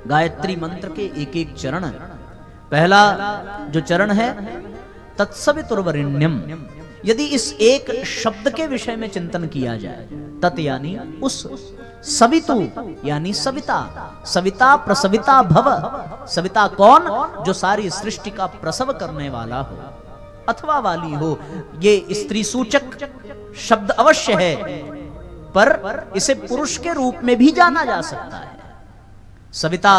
गायत्री मंत्र के एक एक चरण। पहला जो चरण है तत्सवितुर्वरेण्यम, यदि इस एक शब्द के विषय में चिंतन किया जाए, तत् यानी उस, सवितु यानी सविता, सविता प्रसविता भव, सविता कौन? जो सारी सृष्टि का प्रसव करने वाला हो अथवा वाली हो। ये स्त्री सूचक शब्द अवश्य है, पर इसे पुरुष के रूप में भी जाना जा सकता है। सविता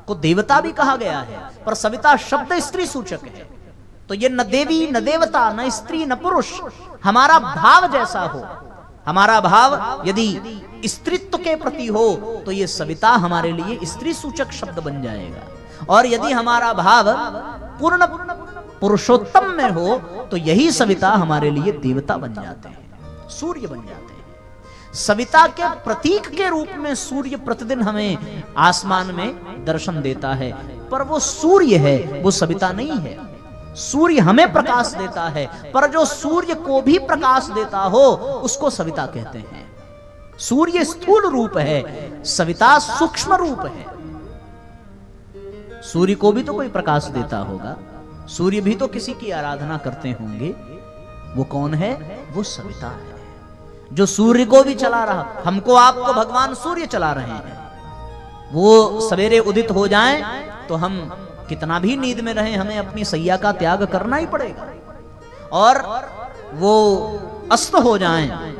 को देवता भी कहा गया है, पर सविता शब्द स्त्री सूचक है, तो ये न देवी न देवता न स्त्री न पुरुष, हमारा भाव जैसा हो, हमारा भाव यदि स्त्रीत्व के प्रति हो तो ये सविता हमारे लिए स्त्री सूचक शब्द बन जाएगा, और यदि हमारा भाव पूर्ण पुरुषोत्तम में हो तो यही सविता हमारे लिए देवता बन जाते हैं, सूर्य बन जाते हैं। सविता के प्रतीक के रूप में सूर्य प्रतिदिन हमें आसमान में दर्शन देता है, पर वो सूर्य है, वो सविता नहीं है। सूर्य हमें प्रकाश देता है, पर जो सूर्य को भी प्रकाश देता हो उसको सविता कहते हैं। सूर्य स्थूल रूप है, सविता सूक्ष्म रूप है। सूर्य को भी तो कोई प्रकाश देता होगा, सूर्य भी तो किसी की आराधना करते होंगे, वो कौन है? वो सविता है, जो सूर्य को भी चला रहा। हमको आपको भगवान सूर्य चला रहे हैं, वो सवेरे उदित हो जाएं तो हम कितना भी नींद में रहे, हमें अपनी सैया का त्याग करना ही पड़ेगा, और वो अस्त हो जाएं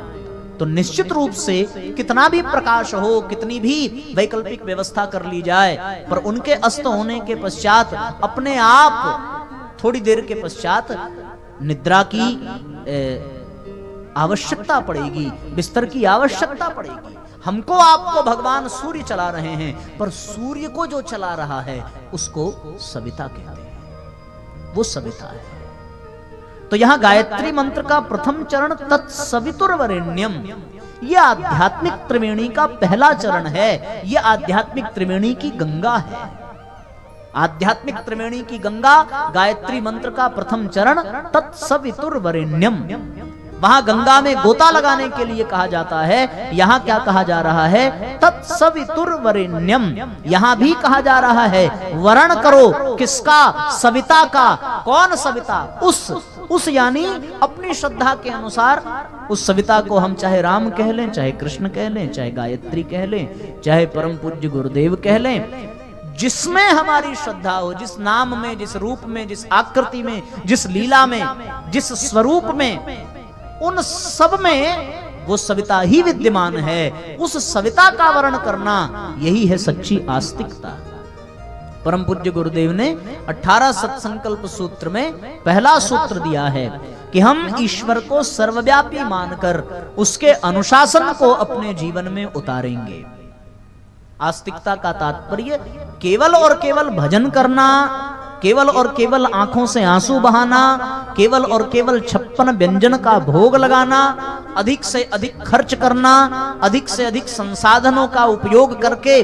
तो निश्चित रूप से कितना भी प्रकाश हो, कितनी भी वैकल्पिक व्यवस्था कर ली जाए, पर उनके अस्त होने के पश्चात अपने आप थोड़ी देर के पश्चात निद्रा की आवश्यकता पड़ेगी, बिस्तर की आवश्यकता पड़ेगी। हमको आपको भगवान सूर्य चला रहे हैं, पर सूर्य को जो चला रहा है उसको सविता कहते हैं, वो सविता है। तो यहां गायत्री मंत्र का प्रथम चरण तत्सवितुर्वरेण्यम, यह आध्यात्मिक त्रिवेणी का पहला चरण है। यह आध्यात्मिक त्रिवेणी की गंगा है, आध्यात्मिक त्रिवेणी की गंगा गायत्री मंत्र का प्रथम चरण तत्सवितुर्वरेण्यम। वहां गंगा में गोता लगाने के लिए कहा जाता है, यहां क्या कहा जा रहा है? तत्सवितुर्वरेण्यम। यहां भी कहा जा रहा है वरण करो, किसका? सविता का। कौन सविता? उस यानी अपनी श्रद्धा के अनुसार उस सविता को हम चाहे राम कह लें, चाहे कृष्ण कह लें, चाहे गायत्री कह लें, चाहे परम पूज्य गुरुदेव कह लें, जिसमें हमारी श्रद्धा हो, जिस नाम में, जिस रूप में, जिस आकृति में, जिस लीला में, जिस स्वरूप में, उन सब में वो सविता ही विद्यमान है। उस सविता का वर्ण करना यही है सच्ची आस्तिकता। परम पूज्य गुरुदेव ने 18 सत्संकल्प सूत्र में पहला सूत्र दिया है कि हम ईश्वर को सर्वव्यापी मानकर उसके अनुशासन को अपने जीवन में उतारेंगे। आस्तिकता का तात्पर्य केवल और केवल भजन करना, केवल और केवल आंखों से आंसू बहाना, केवल और केवल 56 व्यंजन का भोग लगाना, अधिक से अधिक खर्च करना, अधिक से अधिक संसाधनों का उपयोग करके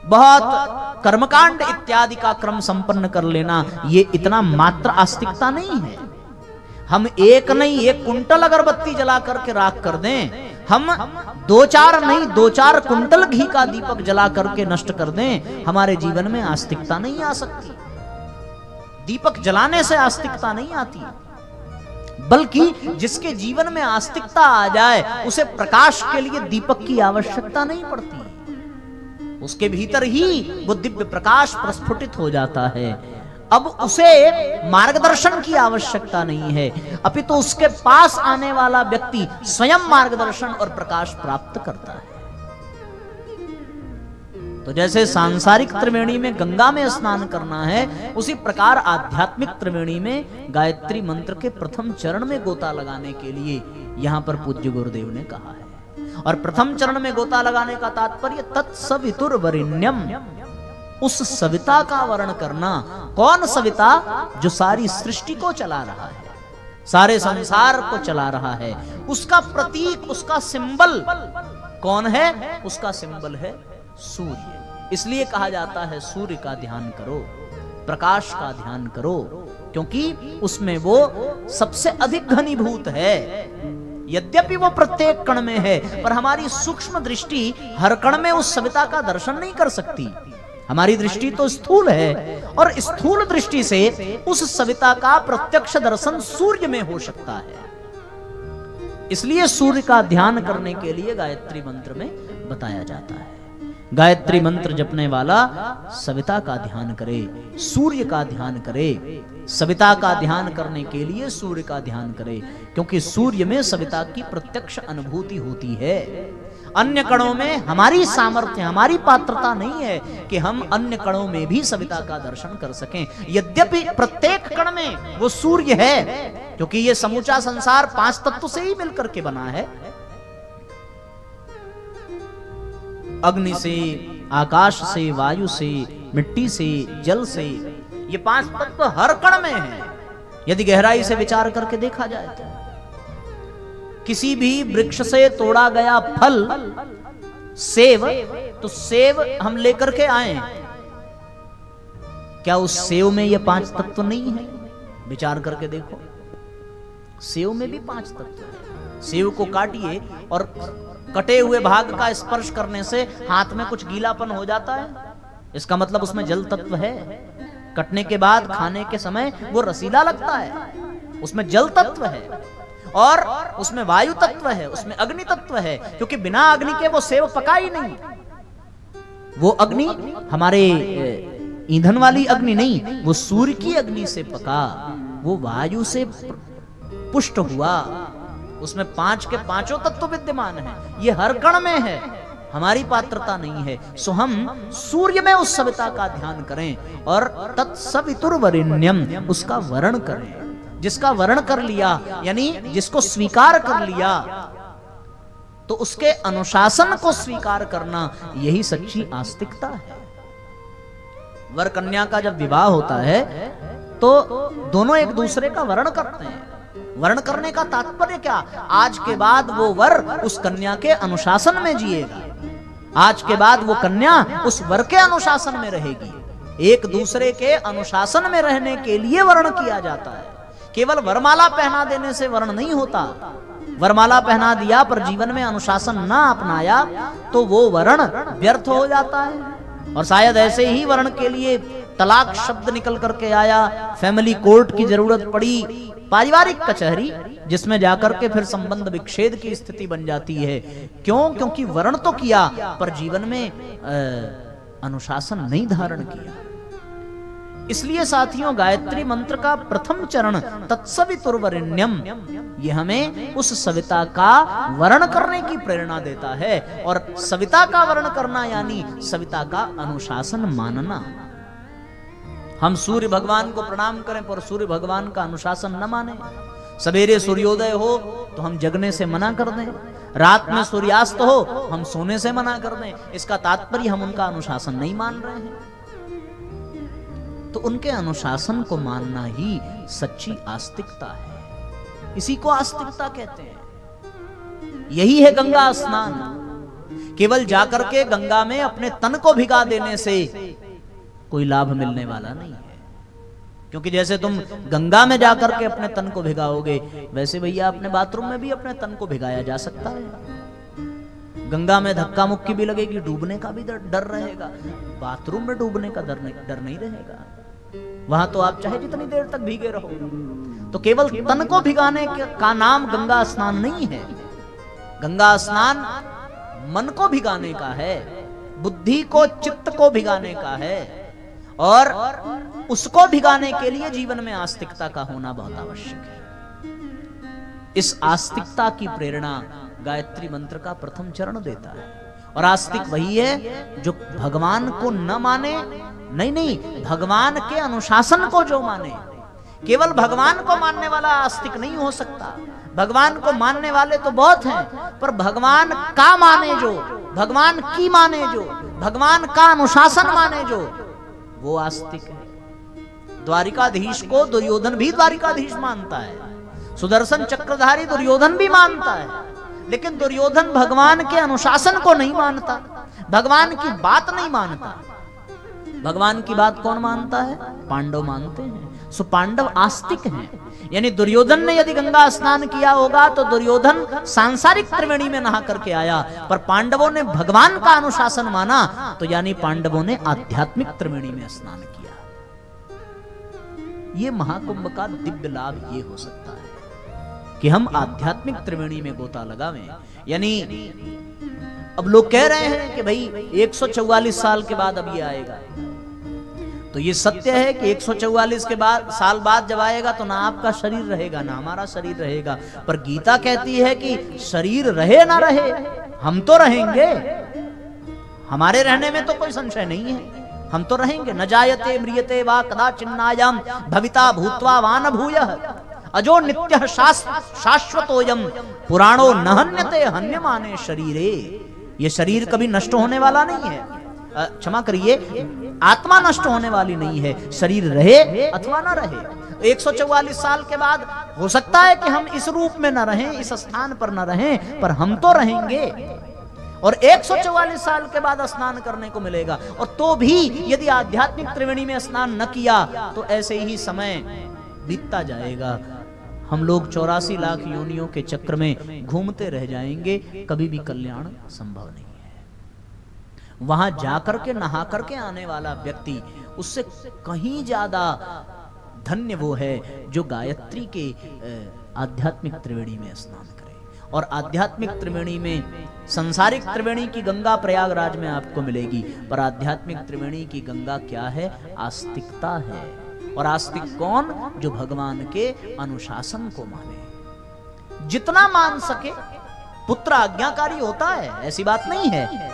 बहुत कर्मकांड इत्यादि का क्रम संपन्न कर लेना, ये इतना मात्र आस्तिकता नहीं है। हम एक नहीं 1 कुंटल अगरबत्ती जला करके राख कर दें, हम 2-4 नहीं 2-4 कुंटल घी का दीपक जला करके नष्ट कर दें, हमारे जीवन में आस्तिकता नहीं आ सकती। दीपक जलाने से आस्तिकता नहीं आती, बल्कि जिसके जीवन में आस्तिकता आ जाए उसे प्रकाश के लिए दीपक की आवश्यकता नहीं पड़ती, उसके भीतर ही वो दिव्य प्रकाश प्रस्फुटित हो जाता है। अब उसे मार्गदर्शन की आवश्यकता नहीं है, अपितु तो उसके पास आने वाला व्यक्ति स्वयं मार्गदर्शन और प्रकाश प्राप्त करता है। तो जैसे सांसारिक त्रिवेणी में गंगा में स्नान करना है, उसी प्रकार आध्यात्मिक त्रिवेणी में गायत्री मंत्र के प्रथम चरण में गोता लगाने के लिए यहां पर पूज्य गुरुदेव ने कहा है। और प्रथम चरण में गोता लगाने का तात्पर्य तत्सवितुर्वरेण्यम, उस सविता का वर्ण करना। कौन सविता? जो सारी सृष्टि को चला रहा है, सारे संसार को चला रहा है। उसका प्रतीक, उसका सिंबल कौन है? उसका सिंबल है सूर्य। इसलिए कहा जाता है सूर्य का ध्यान करो, प्रकाश का ध्यान करो, क्योंकि उसमें वो सबसे अधिक घनीभूत है। यद्यपि वो प्रत्येक कण में है, पर हमारी सूक्ष्म दृष्टि हर कण में उस सविता का दर्शन नहीं कर सकती। हमारी दृष्टि तो स्थूल है, और स्थूल दृष्टि से उस सविता का प्रत्यक्ष दर्शन सूर्य में हो सकता है। इसलिए सूर्य का ध्यान करने के लिए गायत्री मंत्र में बताया जाता है। गायत्री मंत्र जपने वाला सविता का ध्यान करे, सूर्य का ध्यान करे। सविता का ध्यान करने के लिए सूर्य का ध्यान करे, क्योंकि सूर्य में सविता की प्रत्यक्ष अनुभूति होती है। अन्य कणों में हमारी सामर्थ्य, हमारी पात्रता नहीं है कि हम अन्य कणों में भी सविता का दर्शन कर सकें। यद्यपि प्रत्येक कण में वो सूर्य है, क्योंकि ये समूचा संसार 5 तत्व से ही मिलकर के बना है। अग्नि से, आकाश से, वायु से, मिट्टी से, जल से, ये 5 तत्व हर कण में है। यदि गहराई से विचार करके देखा जाए तो किसी भी वृक्ष से तोड़ा गया फल, सेब, तो सेब हम लेकर के आए, क्या उस सेब में ये 5 तत्व नहीं है? विचार करके देखो, सेब में भी 5 तत्व है। सेब को काटिए और कटे हुए भाग का स्पर्श करने से हाथ में कुछ गीलापन हो जाता है, इसका मतलब उसमें जल तत्व है। कटने के बाद खाने के समय वो रसीला लगता है, उसमें जल तत्व है, और उसमें वायु तत्व है, उसमें अग्नि तत्व है, क्योंकि बिना अग्नि के वो सेव पका ही नहीं। वो अग्नि हमारे ईंधन वाली अग्नि नहीं, वो सूर्य की अग्नि से पका, वो वायु से पुष्ट हुआ, उसमें 5 के 5 तत्व विद्यमान है। ये हर कण में है, हमारी पात्रता नहीं है। सो हम सूर्य में उस सविता का ध्यान करें और तत्सवितुर्वरेण्यम, उसका वर्ण करें। जिसका वर्ण कर लिया, यानी जिसको स्वीकार कर लिया, तो उसके अनुशासन को स्वीकार करना, यही सच्ची आस्तिकता है। वर कन्या का जब विवाह होता है तो दोनों एक दूसरे का वर्ण करते हैं। वर्ण करने का तात्पर्य क्या? आज के बाद वो वर उस कन्या के अनुशासन में जिएगा, आज के बाद वो कन्या उस वर के अनुशासन में रहेगी। एक दूसरे के अनुशासन में रहने के लिए वर्ण किया जाता है। केवल वरमाला पहना देने से वर्ण नहीं होता। वरमाला पहना दिया पर जीवन में अनुशासन ना अपनाया तो वो वर्ण व्यर्थ हो जाता है। और शायद ऐसे ही वर्ण के लिए तलाक शब्द निकल करके आया, फैमिली कोर्ट की जरूरत पड़ी, पारिवारिक कचहरी, जिसमें जाकर के फिर संबंध विच्छेद की स्थिति बन जाती है। क्यों? क्योंकि वर्ण तो किया पर जीवन में अनुशासन नहीं धारण किया। इसलिए साथियों, गायत्री मंत्र का प्रथम चरण तत्सवितुर्वरेण्यम, ये हमें उस सविता का वर्ण करने की प्रेरणा देता है। और सविता का वर्ण करना यानी सविता का अनुशासन मानना। हम सूर्य भगवान को प्रणाम करें पर सूर्य भगवान का अनुशासन न माने। सवेरे सूर्योदय हो तो हम जगने से मना कर दें, रात में सूर्यास्त हो हम सोने से मना कर दें। इसका तात्पर्य हम उनका अनुशासन नहीं मान रहे हैं। तो उनके अनुशासन को मानना ही सच्ची आस्तिकता है। इसी को आस्तिकता कहते हैं। यही है गंगा स्नान। केवल जाकर के गंगा में अपने तन को भिगा देने से कोई लाभ मिलने वाला नहीं है। क्योंकि जैसे तुम गंगा में जाकर के अपने तन को भिगाओगे, वैसे भैया अपने बाथरूम में भी अपने तन को भिगाया जा सकता है। गंगा में धक्का मुक्की भी लगेगी, डूबने का भी डर रहेगा। बाथरूम में डूबने का डर नहीं रहेगा। वहां तो आप चाहे जितनी देर तक भीगे रहो। तो केवल तन को भिगाने का नाम गंगा स्नान नहीं है। गंगा स्नान मन को भिगाने का है, बुद्धि को, चित्त को भिगाने का है। और उसको भिगाने के लिए जीवन में आस्तिकता का होना बहुत आवश्यक है। इस आस्तिकता की प्रेरणा गायत्री मंत्र का प्रथम चरण देता है। और आस्तिक वही है जो भगवान को न माने, नहीं, भगवान के अनुशासन को जो माने। केवल भगवान को मानने वाला आस्तिक नहीं हो सकता। भगवान को मानने वाले तो बहुत हैं, पर भगवान का माने जो, भगवान की माने जो, भगवान का अनुशासन माने जो, वो आस्तिक है। द्वारिकाधीश को दुर्योधन भी द्वारिकाधीश मानता है, सुदर्शन चक्रधारी दुर्योधन भी मानता है, लेकिन दुर्योधन भगवान के अनुशासन को नहीं मानता, भगवान की बात नहीं मानता। भगवान की बात कौन मानता है? पांडव मानते हैं। सो पांडव आस्तिक हैं। यानी दुर्योधन ने यदि गंगा स्नान किया होगा तो दुर्योधन सांसारिक त्रिवेणी में नहा करके आया, पर पांडवों ने भगवान का अनुशासन माना तो यानी पांडवों ने आध्यात्मिक त्रिवेणी में स्नान किया। ये महाकुंभ का दिव्य लाभ ये हो सकता है कि हम आध्यात्मिक त्रिवेणी में गोता लगावें। यानी अब लोग कह रहे हैं कि भाई 144 साल के बाद अब ये आएगा, तो ये सत्य है कि 144 के बाद साल बाद जब आएगा तो ना आपका शरीर रहेगा ना हमारा शरीर रहेगा, पर गीता कहती है कि शरीर रहे ना रहे हम तो रहेंगे, हमारे रहने में तो कोई संशय नहीं है, हम तो रहेंगे। न जायते म्रियते वा कदाचिन्नायं भविता भूत्वा वा न भूयः अजो नित्यः शाश्वतोयम पुराणो न हन्यते हन्यमाने शरीरे। ये शरीर कभी नष्ट होने वाला नहीं है, क्षमा करिए, आत्मा नष्ट होने वाली नहीं है, शरीर रहे अथवा ना रहे। 144 साल के बाद हो सकता है कि हम इस रूप में न रहें, इस स्थान पर न रहें, पर हम तो रहेंगे और 144 साल के बाद स्नान करने को मिलेगा। और तो भी यदि आध्यात्मिक त्रिवेणी में स्नान न किया तो ऐसे ही समय बीतता जाएगा, हम लोग 84 लाख योनियों के चक्र में घूमते रह जाएंगे, कभी भी कल्याण संभव नहीं है। वहां जाकर के नहा करके आने वाला व्यक्ति उससे कहीं ज्यादा धन्य वो है जो गायत्री के आध्यात्मिक त्रिवेणी में स्नान करे। और आध्यात्मिक त्रिवेणी में, संसारिक त्रिवेणी की गंगा प्रयागराज में आपको मिलेगी, पर आध्यात्मिक त्रिवेणी की गंगा क्या है? आस्तिकता है। और आस्तिक कौन? जो भगवान के अनुशासन को माने, जितना मान सके। पुत्र आज्ञाकारी होता है, ऐसी बात नहीं है,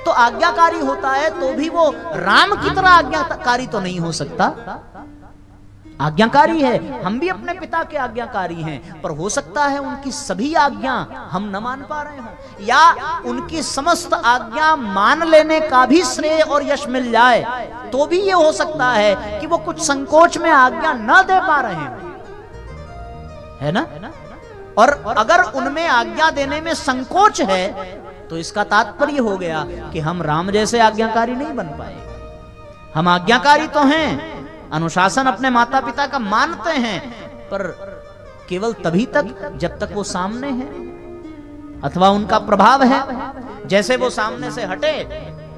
तो आज्ञाकारी होता है तो भी वो राम की तरह आज्ञाकारी तो नहीं हो सकता। आज्ञाकारी है, हम भी अपने पिता के आज्ञाकारी हैं, पर हो सकता है उनकी सभी आज्ञा हम न मान पा रहे हों, या उनकी समस्त आज्ञा मान लेने का भी श्रेय और यश मिल जाए, तो भी ये हो सकता है कि वो कुछ संकोच में आज्ञा न दे पा रहे हैं, है ना? और अगर उनमें आज्ञा देने में संकोच है तो इसका तात्पर्य हो गया कि हम राम जैसे आज्ञाकारी नहीं बन पाए। हम आज्ञाकारी तो हैं, अनुशासन अपने माता पिता का मानते हैं, पर केवल तभी तक जब तक वो सामने है अथवा उनका प्रभाव है। जैसे वो सामने से हटे,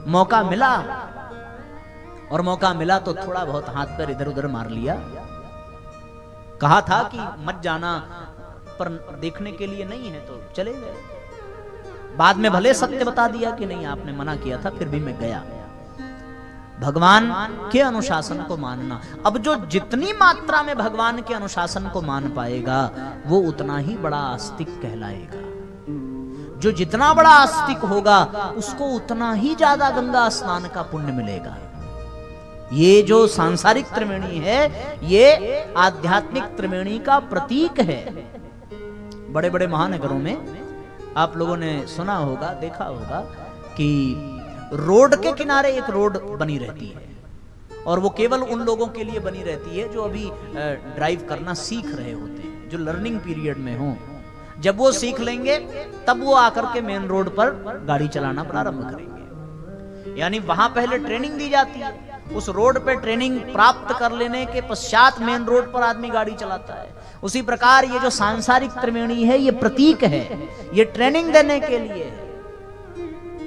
मौका मिला, और मौका मिला तो थोड़ा बहुत हाथ पैर इधर उधर मार लिया, कहा था कि मत जाना, पर देखने के लिए नहीं है तो चले गए। बाद में भले सत्य बता दिया कि नहीं आपने मना किया था, फिर भी मैं गया। भगवान के अनुशासन को मानना। अब जो जितनी मात्रा में भगवान के अनुशासन को मान पाएगा वो उतना ही बड़ा आस्तिक कहलाएगा। जो जितना बड़ा आस्तिक होगा उसको उतना ही ज्यादा गंगा स्नान का पुण्य मिलेगा। ये जो सांसारिक त्रिवेणी है ये आध्यात्मिक त्रिवेणी का प्रतीक है। बड़े बड़े महानगरों में आप लोगों ने सुना होगा, देखा होगा कि रोड के किनारे एक रोड बनी रहती है, और वो केवल उन लोगों के लिए बनी रहती है जो अभी ड्राइव करना सीख रहे होते हैं, जो लर्निंग पीरियड में हो। जब वो सीख लेंगे तब वो आकर के मेन रोड पर गाड़ी चलाना प्रारंभ करेंगे। यानी वहां पहले ट्रेनिंग दी जाती है, उस रोड पे ट्रेनिंग प्राप्त कर लेने के पश्चात मेन रोड पर आदमी गाड़ी चलाता है। उसी प्रकार ये जो सांसारिक त्रिवेणी है ये प्रतीक है, ये ट्रेनिंग देने के लिए है।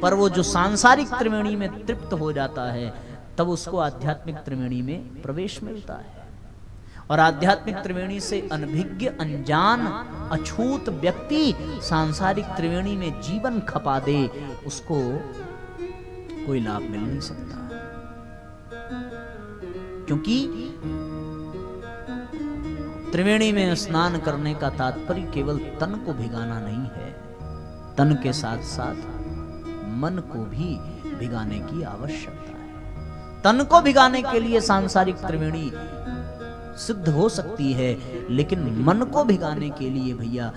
पर वो जो सांसारिक त्रिवेणी में तृप्त हो जाता है तब उसको आध्यात्मिक त्रिवेणी में प्रवेश मिलता है। और आध्यात्मिक त्रिवेणी से अनभिज्ञ, अनजान, अछूत व्यक्ति सांसारिक त्रिवेणी में जीवन खपा दे, उसको कोई लाभ मिल नहीं सकता। क्योंकि त्रिवेणी में स्नान करने का तात्पर्य केवल तन को भिगाना नहीं है, तन के साथ साथ मन को भी भिगाने की आवश्यकता है। तन को भिगाने के लिए सांसारिक त्रिवेणी सिद्ध हो सकती है, लेकिन मन को भिगाने के लिए भैया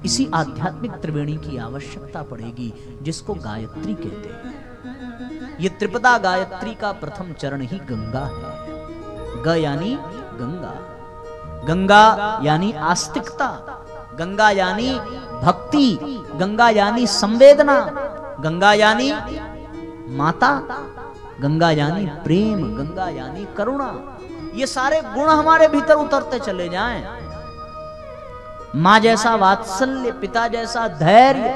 इसी आध्यात्मिक त्रिवेणी की आवश्यकता पड़ेगी, जिसको गायत्री कहते हैं। ये त्रिपदा गायत्री का प्रथम चरण ही गंगा है। ग यानी गंगा, गंगा यानी आस्तिकता, गंगा यानी भक्ति, गंगा यानी संवेदना, गंगा यानी माता, गंगा यानी प्रेम, गंगा यानी करुणा। ये सारे गुण हमारे भीतर उतरते चले जाएं माँ जैसा वात्सल्य, पिता जैसा धैर्य,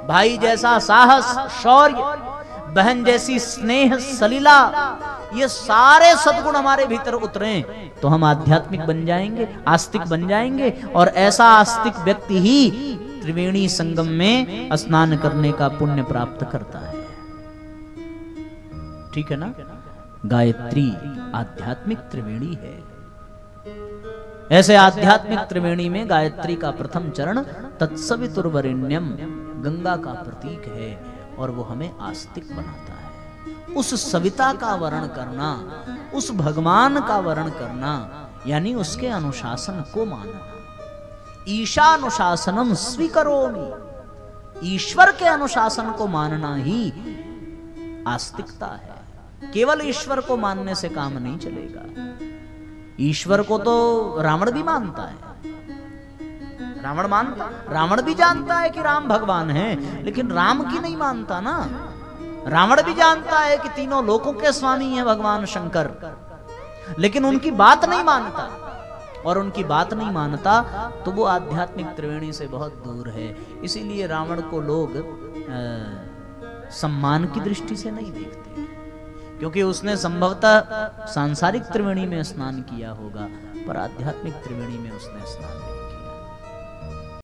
भाई जैसा साहस शौर्य, बहन जैसी स्नेह सलीला, ये सारे सद्गुण हमारे भीतर उतरे तो हम आध्यात्मिक बन जाएंगे, आस्तिक बन जाएंगे। और ऐसा आस्तिक व्यक्ति ही त्रिवेणी संगम में स्नान करने का पुण्य प्राप्त करता है। ठीक है ना? गायत्री आध्यात्मिक त्रिवेणी है। ऐसे आध्यात्मिक त्रिवेणी में गायत्री का प्रथम चरण तत्सवितुर्वरेण्यम गंगा का प्रतीक है और वो हमें आस्तिक बनाता है। उस सविता का वर्ण करना, उस भगवान का वर्ण करना, यानी उसके अनुशासन को मानना। ईशानुशासनम स्वीकरोमि, ईश्वर के अनुशासन को मानना ही आस्तिकता है। केवल ईश्वर को मानने से काम नहीं चलेगा। ईश्वर को तो रावण भी मानता है, रावण भी जानता है कि राम भगवान है, लेकिन राम की नहीं मानता ना। रावण भी जानता है कि तीनों लोकों के स्वामी हैं भगवान शंकर, लेकिन उनकी बात नहीं मानता। और उनकी बात नहीं मानता तो वो आध्यात्मिक त्रिवेणी से बहुत दूर है। इसीलिए रावण को लोग सम्मान की दृष्टि से नहीं देखते, क्योंकि उसने संभवतः सांसारिक त्रिवेणी में स्नान किया होगा, पर आध्यात्मिक त्रिवेणी में उसने स्नान नहीं